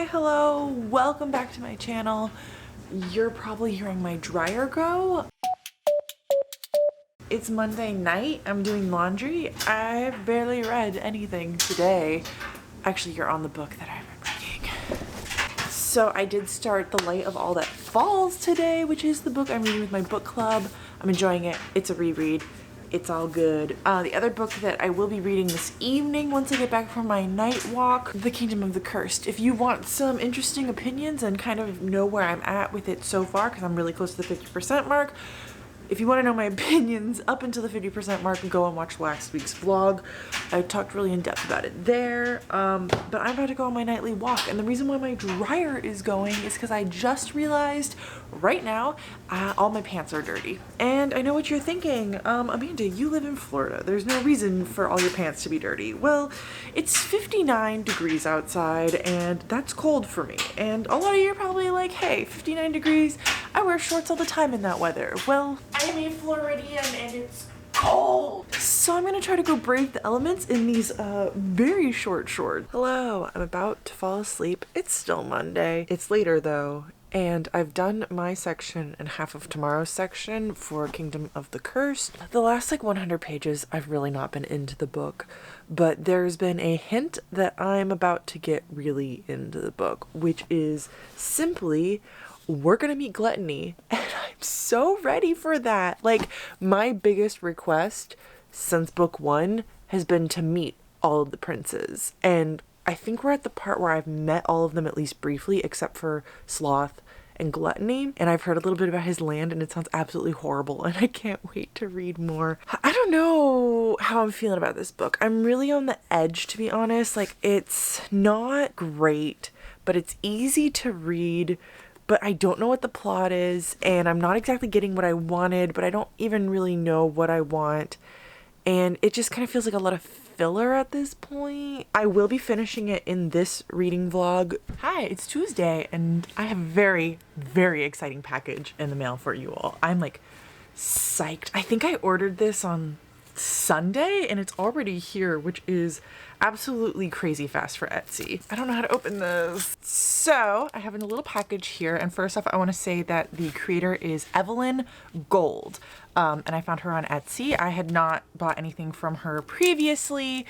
Hi, hello, welcome back to my channel. You're probably hearing my dryer go. It's Monday night, I'm doing laundry. I've barely read anything today. Actually, you're on the book that I've been reading. So I did start The Light of All That Falls today, which is the book I'm reading with my book club. I'm enjoying it. It's a reread. It's all good. The other book that I will be reading this evening once I get back from my night walk, The Kingdom of the Cursed. If you want some interesting opinions and kind of know where I'm at with it so far, because I'm really close to the 50% mark, if you want to know my opinions up until the 50% mark, go and watch last week's vlog. I talked really in depth about it there, but I'm about to go on my nightly walk. And the reason why my dryer is going is because I just realized right now all my pants are dirty. And I know what you're thinking. Amanda, you live in Florida. There's no reason for all your pants to be dirty. Well, it's 59 degrees outside and that's cold for me. And a lot of you are probably like, hey, 59 degrees, I wear shorts all the time in that weather. Well, I'm a Floridian and it's cold. So I'm gonna try to go brave the elements in these very short shorts. Hello, I'm about to fall asleep. It's still Monday. It's later though. And I've done my section and half of tomorrow's section for Kingdom of the Cursed. The last 100 pages, I've really not been into the book, but there's been a hint that I'm about to get really into the book, which is simply, we're gonna meet gluttony, and I'm so ready for that. Like, my biggest request since book one has been to meet all of the princes, and I think we're at the part where I've met all of them at least briefly, except for Sloth and Gluttony, and I've heard a little bit about his land and it sounds absolutely horrible and I can't wait to read more. I don't know how I'm feeling about this book. I'm really on the edge, to be honest. Like, it's not great, but it's easy to read, but I don't know what the plot is and I'm not exactly getting what I wanted, but I don't even really know what I want. And it just kind of feels like a lot of filler at this point. I will be finishing it in this reading vlog. Hi, it's Tuesday and I have a very, very exciting package in the mail for you all. I'm like psyched. I think I ordered this on Sunday and it's already here, which is absolutely crazy fast for Etsy. I don't know how to open this. So I have a little package here, and first off I want to say that the creator is Evelyn Gold, and I found her on Etsy. I had not bought anything from her previously,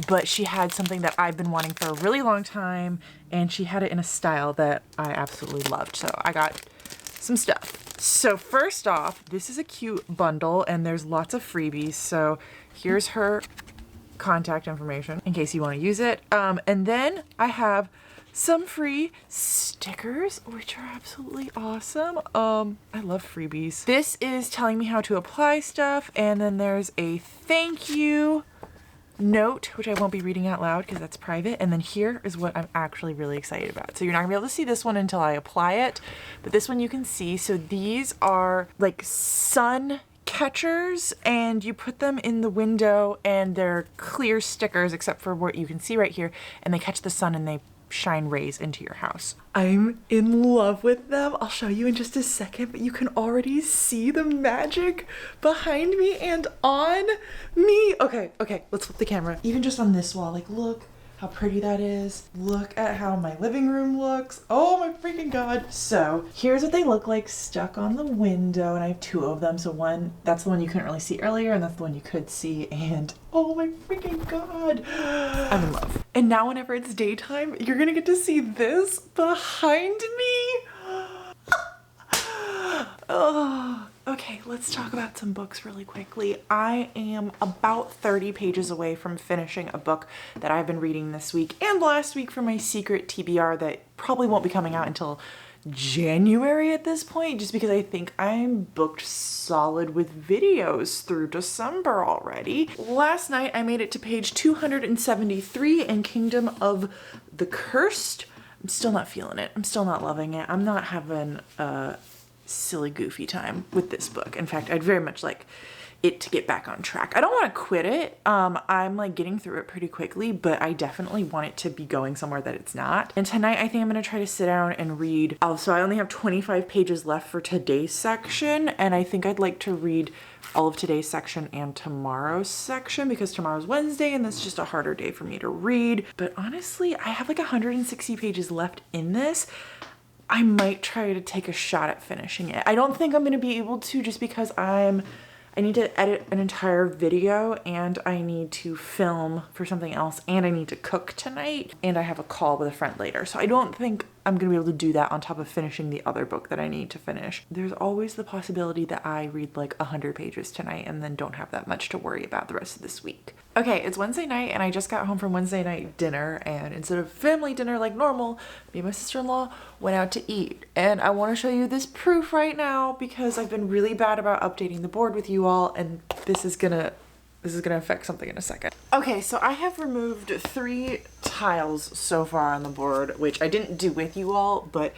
but she had something that I've been wanting for a really long time, and she had it in a style that I absolutely loved, so I got some stuff. So first off, this is a cute bundle and there's lots of freebies. So here's her contact information in case you want to use it. And then I have some free stickers, which are absolutely awesome. I love freebies. This is telling me how to apply stuff, and then there's a thank you note, which I won't be reading out loud because that's private. And then here is what I'm actually really excited about. So you're not gonna be able to see this one until I apply it, but this one you can see. So these are like sun catchers, and you put them in the window and they're clear stickers except for what you can see right here, and they catch the sun and they shine rays into your house. I'm in love with them. I'll show you in just a second, but you can already see the magic behind me and on me. Okay, let's flip the camera. Even just on this wall, like, look how pretty that is. Look at how my living room looks. Oh my freaking God. So here's what they look like stuck on the window, and I have two of them. So one, that's the one you couldn't really see earlier, and that's the one you could see, and oh my freaking God. I'm in love. And now whenever it's daytime, you're gonna get to see this behind me. Oh, okay, let's talk about some books really quickly. I am about 30 pages away from finishing a book that I've been reading this week and last week for my secret TBR that probably won't be coming out until January at this point, just because I think I'm booked solid with videos through December already. Last night I made it to page 273 in Kingdom of the Cursed. I'm still not feeling it. I'm still not loving it. I'm not having a silly goofy time with this book. In fact, I'd very much like it to get back on track. I don't want to quit it. I'm like getting through it pretty quickly, but I definitely want it to be going somewhere that it's not. And tonight I think I'm going to try to sit down and read. So I only have 25 pages left for today's section, and I think I'd like to read all of today's section and tomorrow's section because tomorrow's Wednesday and that's just a harder day for me to read. But honestly, I have like 160 pages left in this. I might try to take a shot at finishing it. I don't think I'm going to be able to just because I need to edit an entire video and I need to film for something else and I need to cook tonight and I have a call with a friend later. So I don't think I'm gonna be able to do that on top of finishing the other book that I need to finish. There's always the possibility that I read like 100 pages tonight and then don't have that much to worry about the rest of this week. Okay, it's Wednesday night and I just got home from Wednesday night dinner, and instead of family dinner like normal, me and my sister-in-law went out to eat. And I want to show you this proof right now because I've been really bad about updating the board with you all, and this is gonna affect something in a second. Okay, so I have removed 3 tiles so far on the board, which I didn't do with you all, but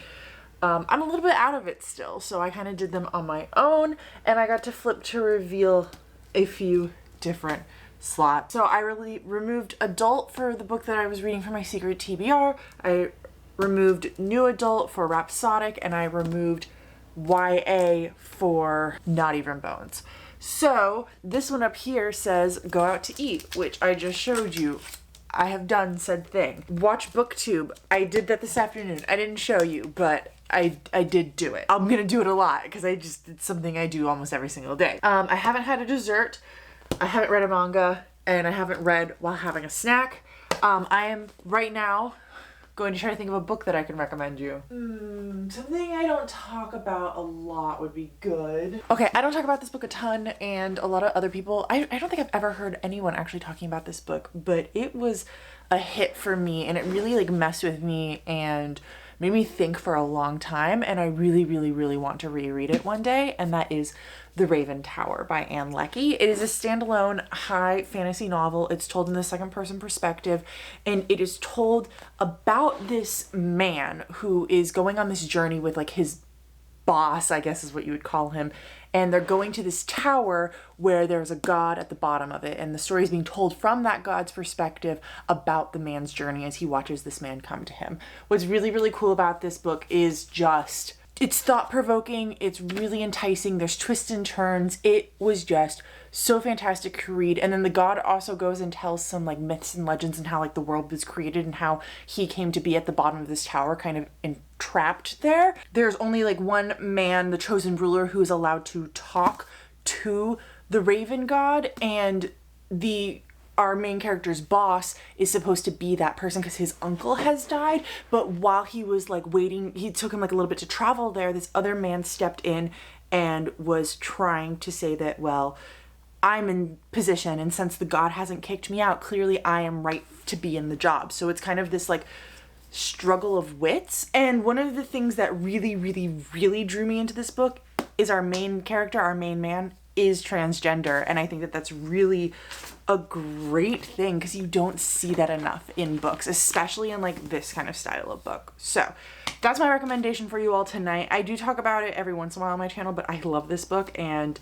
I'm a little bit out of it still, so I kind of did them on my own, and I got to flip to reveal a few different slots. So I really removed adult for the book that I was reading for my secret TBR, I removed new adult for Rhapsodic, and I removed YA for Not Even Bones. So this one up here says go out to eat, which I just showed you. I have done said thing. Watch BookTube. I did that this afternoon. I didn't show you, but I did do it. I'm gonna do it a lot because it's something I do almost every single day. I haven't had a dessert, I haven't read a manga, and I haven't read while having a snack. I am right now going to try to think of a book that I can recommend you. Something I don't talk about a lot would be good. Okay, I don't talk about this book a ton, and a lot of other people, I don't think I've ever heard anyone actually talking about this book, but it was a hit for me, and it really like messed with me and made me think for a long time, and I really, really, really want to reread it one day, and that is The Raven Tower by Ann Leckie. It is a standalone high fantasy novel. It's told in the second person perspective, and it is told about this man who is going on this journey with like his boss, I guess is what you would call him, and they're going to this tower where there's a god at the bottom of it, and the story is being told from that god's perspective about the man's journey as he watches this man come to him. What's really, really cool about this book is just it's thought-provoking, it's really enticing, there's twists and turns. It was just so fantastic to read. And then the god also goes and tells some like myths and legends and how like the world was created and how he came to be at the bottom of this tower kind of entrapped there. There's only like one man, the chosen ruler, who is allowed to talk to the Raven God, and our main character's boss is supposed to be that person because his uncle has died. But while he was like waiting, he took him like a little bit to travel there, this other man stepped in and was trying to say that, well, I'm in position, and since the god hasn't kicked me out, clearly I am right to be in the job. So it's kind of this like struggle of wits. And one of the things that really, really, really drew me into this book is our main character, our main man, is transgender, and I think that that's really a great thing because you don't see that enough in books, especially in like this kind of style of book. So that's my recommendation for you all tonight. I do talk about it every once in a while on my channel, but I love this book and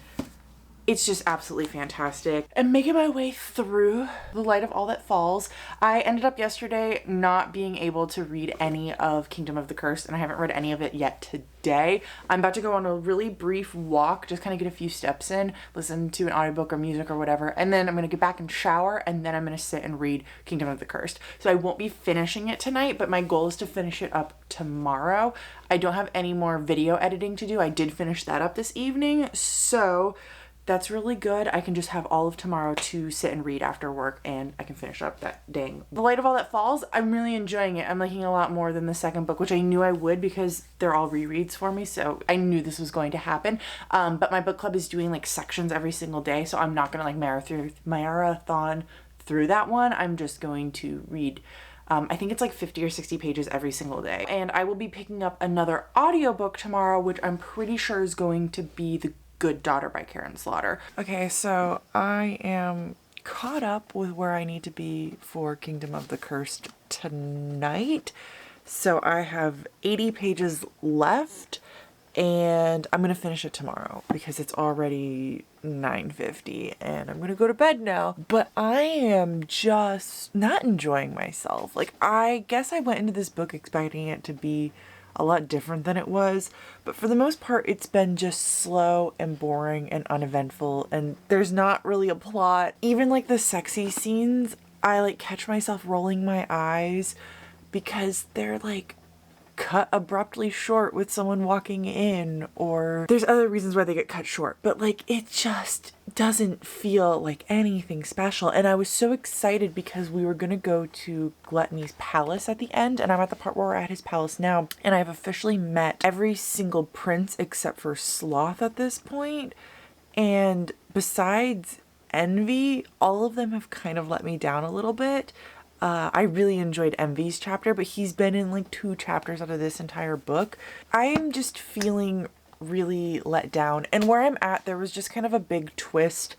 it's just absolutely fantastic. And making my way through The Light of All That Falls, I ended up yesterday not being able to read any of Kingdom of the Cursed, and I haven't read any of it yet today. I'm about to go on a really brief walk, just kind of get a few steps in, listen to an audiobook or music or whatever, and then I'm gonna get back and shower, and then I'm gonna sit and read Kingdom of the Cursed. So I won't be finishing it tonight, but my goal is to finish it up tomorrow. I don't have any more video editing to do. I did finish that up this evening, so that's really good. I can just have all of tomorrow to sit and read after work, and I can finish up that dang. The Light of All That Falls, I'm really enjoying it. I'm liking it a lot more than the second book, which I knew I would because they're all rereads for me, so I knew this was going to happen. But my book club is doing like sections every single day, so I'm not gonna like marathon through that one. I'm just going to read I think it's like 50 or 60 pages every single day. And I will be picking up another audiobook tomorrow, which I'm pretty sure is going to be The Good Daughter by Karen Slaughter. Okay, so I am caught up with where I need to be for Kingdom of the Cursed tonight. So I have 80 pages left, and I'm gonna finish it tomorrow because it's already 9:50 and I'm gonna go to bed now. But I am just not enjoying myself. Like, I guess I went into this book expecting it to be a lot different than it was, but for the most part it's been just slow and boring and uneventful, and there's not really a plot. Even like the sexy scenes, I like catch myself rolling my eyes because they're like cut abruptly short with someone walking in, or there's other reasons why they get cut short, but like it just doesn't feel like anything special. And I was so excited because we were gonna go to Gluttony's palace at the end, and I'm at the part where we're at his palace now, and I've officially met every single prince except for Sloth at this point, and besides Envy, all of them have kind of let me down a little bit. I really enjoyed Envy's chapter, but he's been in like 2 chapters out of this entire book. I am just feeling really let down. And where I'm at, there was just kind of a big twist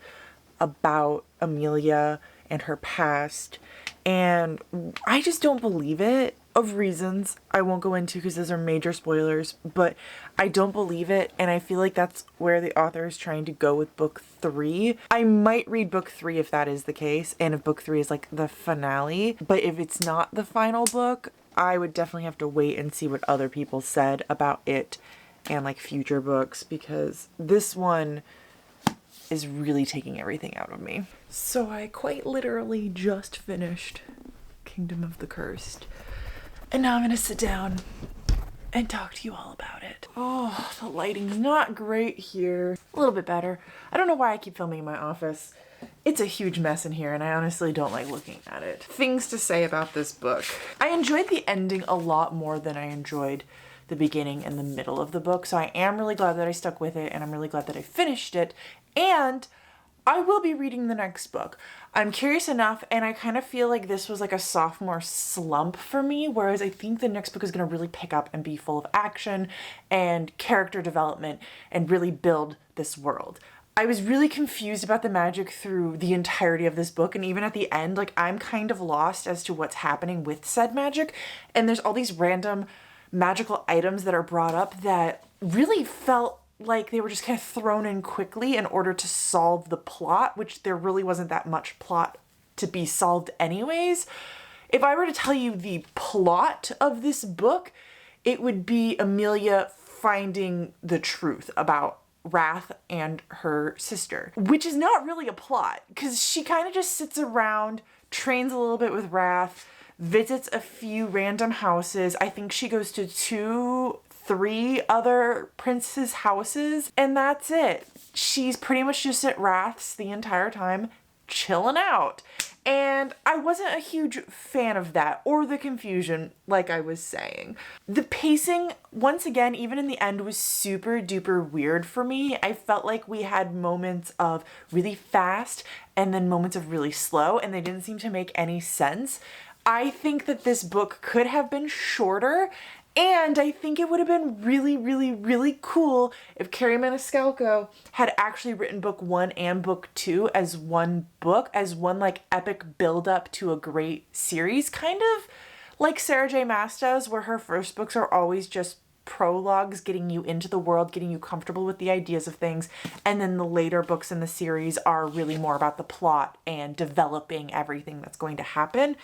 about Amelia and her past, and I just don't believe it, of reasons I won't go into because those are major spoilers, but I don't believe it, and I feel like that's where the author is trying to go with book 3. I might read book 3 if that is the case, and if book 3 is like the finale, but if it's not the final book, I would definitely have to wait and see what other people said about it and like future books, because this one is really taking everything out of me. So I quite literally just finished Kingdom of the Cursed, and now I'm gonna sit down and talk to you all about it. Oh, the lighting's not great here. A little bit better. I don't know why I keep filming in my office. It's a huge mess in here, and I honestly don't like looking at it. Things to say about this book. I enjoyed the ending a lot more than I enjoyed the beginning and the middle of the book, so I am really glad that I stuck with it, and I'm really glad that I finished it, and I will be reading the next book. I'm curious enough, and I kind of feel like this was like a sophomore slump for me, whereas I think the next book is going to really pick up and be full of action and character development and really build this world. I was really confused about the magic through the entirety of this book, and even at the end, like, I'm kind of lost as to what's happening with said magic, and there's all these random magical items that are brought up that really felt like they were just kind of thrown in quickly in order to solve the plot, which there really wasn't that much plot to be solved anyways. If I were to tell you the plot of this book, it would be Amelia finding the truth about Wrath and her sister, which is not really a plot because she kind of just sits around, trains a little bit with Wrath, visits a few random houses. I think she goes to 2-3 other princes' houses, and that's it. She's pretty much just at Wrath's the entire time, chilling out. And I wasn't a huge fan of that, or the confusion, like I was saying. The pacing, once again, even in the end, was super duper weird for me. I felt like we had moments of really fast and then moments of really slow, and they didn't seem to make any sense. I think that this book could have been shorter, and I think it would have been really, really, really cool if Carrie Maniscalco had actually written book 1 and book 2 as one book, as one like epic build up to a great series, kind of like Sarah J. Maas does, where her first books are always just prologues getting you into the world, getting you comfortable with the ideas of things, and then the later books in the series are really more about the plot and developing everything that's going to happen.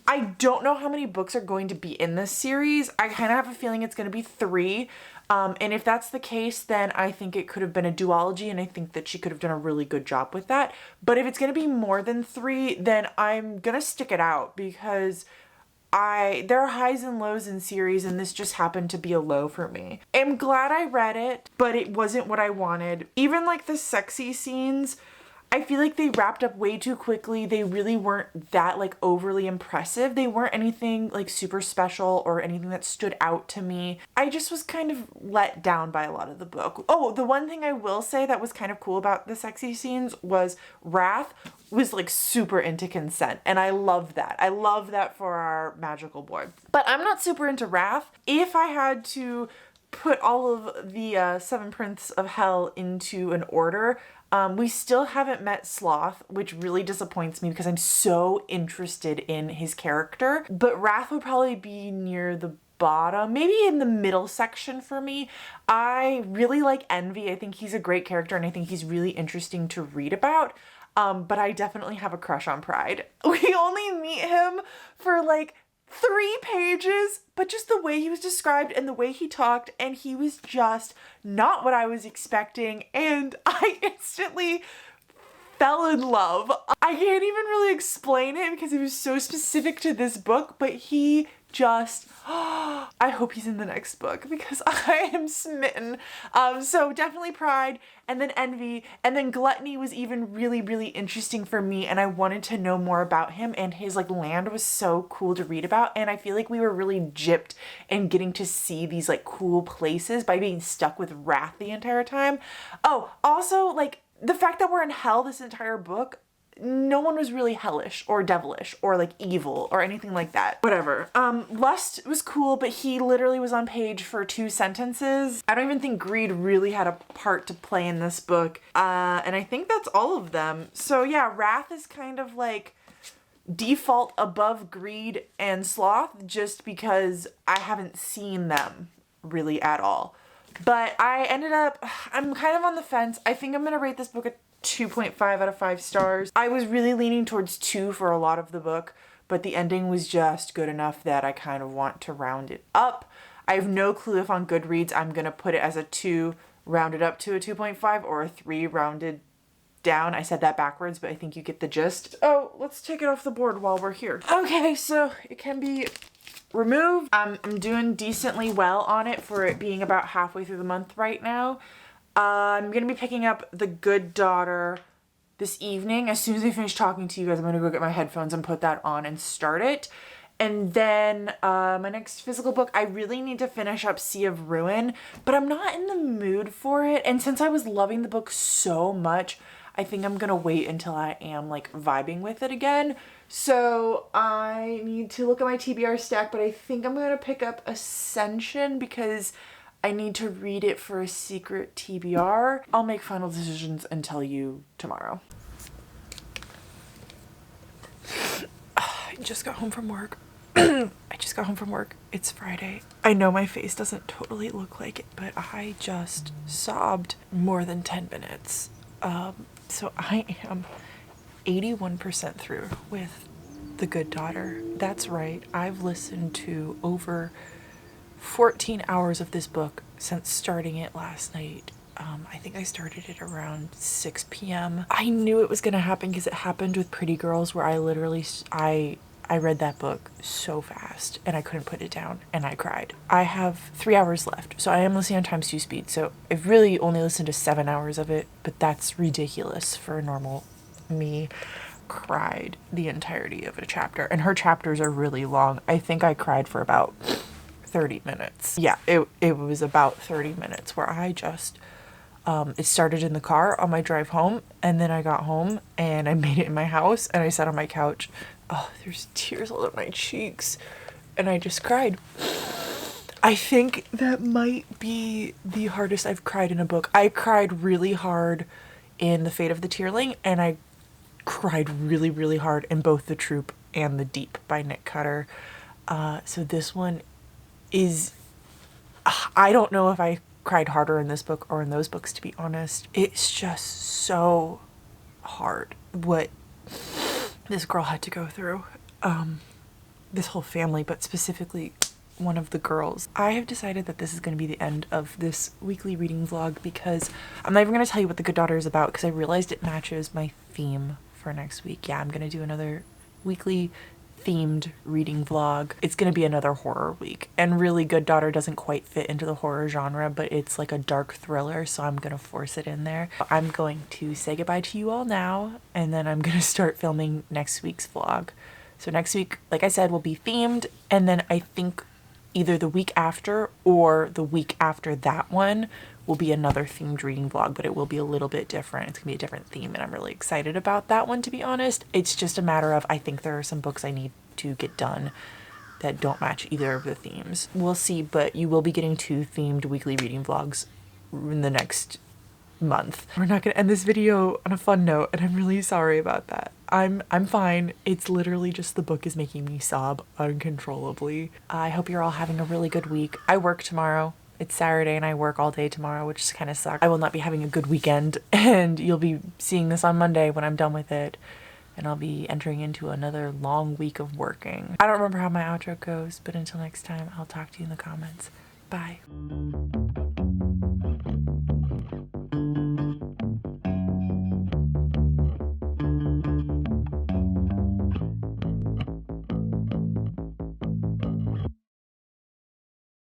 I don't know how many books are going to be in this series. I kind of have a feeling it's going to be 3. And if that's the case, then I think it could have been a duology, and I think that she could have done a really good job with that. But if it's going to be more than 3, then I'm going to stick it out because there are highs and lows in series, and this just happened to be a low for me. I'm glad I read it, but it wasn't what I wanted. Even like the sexy scenes, I feel like they wrapped up way too quickly. They really weren't that like overly impressive. They weren't anything like super special or anything that stood out to me. I just was kind of let down by a lot of the book. Oh, the one thing I will say that was kind of cool about the sexy scenes was Wrath was like super into consent, and I love that. I love that for our magical boy. But I'm not super into Wrath. If I had to put all of the 7 Princes of Hell into an order, we still haven't met Sloth, which really disappoints me because I'm so interested in his character. But Wrath would probably be near the bottom, maybe in the middle section for me. I really like Envy. I think he's a great character and I think he's really interesting to read about. But I definitely have a crush on Pride. We only meet him for like 3 pages, but just the way he was described and the way he talked, and he was just not what I was expecting, and I instantly fell in love. I can't even really explain it because it was so specific to this book, but he just, I hope he's in the next book because I am smitten. So definitely Pride, and then Envy, and then Gluttony was even really, really interesting for me, and I wanted to know more about him, and his like land was so cool to read about, and I feel like we were really gypped in getting to see these like cool places by being stuck with Wrath the entire time. Oh, also like the fact that we're in hell this entire book, no one was really hellish or devilish or like evil or anything like that. Whatever. Lust was cool, but he literally was on page for 2 sentences. I don't even think Greed really had a part to play in this book. And I think that's all of them. So yeah, Wrath is kind of like default above Greed and Sloth just because I haven't seen them really at all. But I'm kind of on the fence. I think I'm going to rate this book a 2.5 out of 5 stars. I was really leaning towards 2 for a lot of the book, but the ending was just good enough that I kind of want to round it up. I have no clue if on Goodreads I'm going to put it as a 2 rounded up to a 2.5 or a 3 rounded down. I said that backwards, but I think you get the gist. Oh, let's take it off the board while we're here. Okay, so it can be removed. I'm doing decently well on it for it being about halfway through the month right now. I'm going to be picking up The Good Daughter this evening. As soon as I finish talking to you guys, I'm going to go get my headphones and put that on and start it. And then my next physical book, I really need to finish up Sea of Ruin, but I'm not in the mood for it. And since I was loving the book so much, I think I'm going to wait until I am like vibing with it again. So I need to look at my TBR stack, but I think I'm going to pick up Ascension because I need to read it for a secret TBR. I'll make final decisions and tell you tomorrow. I just got home from work. It's Friday. I know my face doesn't totally look like it, but I just sobbed more than 10 minutes. So I am 81% through with The Good Daughter. That's right. I've listened to over 14 hours of this book since starting it last night. I think I started it around 6 p.m. I knew it was going to happen because it happened with Pretty Girls where I read that book so fast and I couldn't put it down and I cried. I have 3 hours left, so I am listening on times 2 speed, so I've really only listened to 7 hours of it, but that's ridiculous for a normal me. Cried the entirety of a chapter, and her chapters are really long. I think I cried for about 30 minutes. Yeah, it was about 30 minutes where I just it started in the car on my drive home, and then I got home and I made it in my house and I sat on my couch. Oh, there's tears all over my cheeks and I just cried. I think that might be the hardest I've cried in a book. I cried really hard in The Fate of the Tearling, and I cried really, really hard in both The Troop and The Deep by Nick Cutter. So this one is, I don't know if I cried harder in this book or in those books, to be honest. It's just so hard what this girl had to go through. This whole family, but specifically one of the girls. I have decided that this is going to be the end of this weekly reading vlog because I'm not even going to tell you what The Good Daughter is about because I realized it matches my theme for next week. Yeah, I'm going to do another weekly themed reading vlog. It's going to be another horror week, and really Good Daughter doesn't quite fit into the horror genre, but it's like a dark thriller, so I'm going to force it in there. I'm going to say goodbye to you all now, and then I'm going to start filming next week's vlog. So next week, like I said, will be themed, and then I think either the week after or the week after that one will be another themed reading vlog, but it will be a little bit different. It's gonna be a different theme, and I'm really excited about that one, to be honest. It's just a matter of, I think there are some books I need to get done that don't match either of the themes. We'll see, but you will be getting 2 themed weekly reading vlogs in the next month. We're not gonna end this video on a fun note, and I'm really sorry about that. I'm fine. It's literally just the book is making me sob uncontrollably. I hope you're all having a really good week. I work tomorrow. It's Saturday and I work all day tomorrow, which kind of sucks. I will not be having a good weekend, and you'll be seeing this on Monday when I'm done with it. And I'll be entering into another long week of working. I don't remember how my outro goes, but until next time, I'll talk to you in the comments. Bye.